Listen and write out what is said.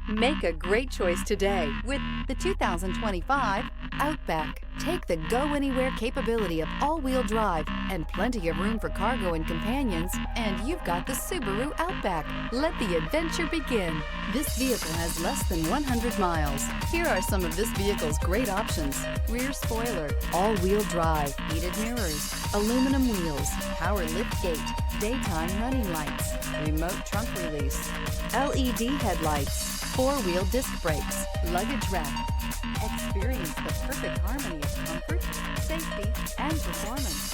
Make a great choice today with the 2025 Outback. Take the go-anywhere capability of all-wheel drive and plenty of room for cargo and companions, and you've got the Subaru Outback. Let the adventure begin. This vehicle has less than 100 miles. Here are some of this vehicle's great options: rear spoiler, all-wheel drive, heated mirrors, aluminum wheels, power lift gate, daytime running lights, remote trunk release, LED headlights, four-wheel disc brakes, luggage rack. Experience the perfect harmony of comfort, safety, and performance.